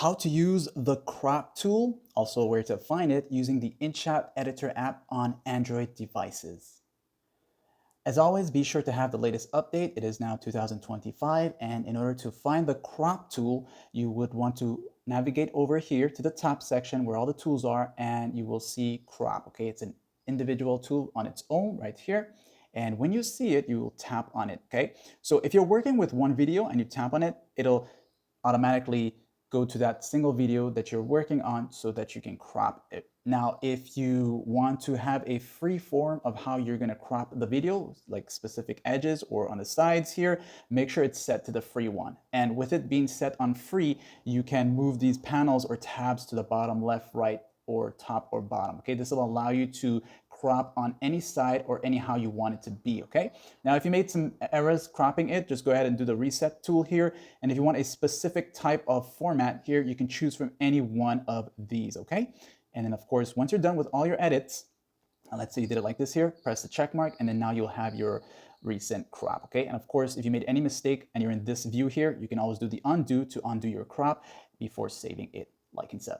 How to use the crop tool, also where to find it using the inShot editor app on Android devices. As always, be sure to have the latest update. It is now 2025, and in order to find the crop tool, you would want to navigate over here to the top section where all the tools are, and you will see crop. Okay, it's an individual tool on its own right here. And when you see it, you will tap on it. Okay, so if you're working with one video and you tap on it, it'll automatically go to that single video that you're working on so that you can crop it. Now, if you want to have a free form of how you're going to crop the video, like specific edges or on the sides here, make sure it's set to the free one. And with it being set on free, you can move these panels or tabs to the bottom, left, right, or top or bottom. Okay, this will allow you to crop on any side or anyhow you want it to be. Okay, now if you made some errors cropping it, just go ahead and do the reset tool here. And if you want a specific type of format here, you can choose from any one of these. Okay, and then of course, once you're done with all your edits, let's say you did it like this here, press the check mark, and then now you'll have your recent crop. Okay, and of course, if you made any mistake and you're in this view here, you can always do the undo to undo your crop before saving it like in said.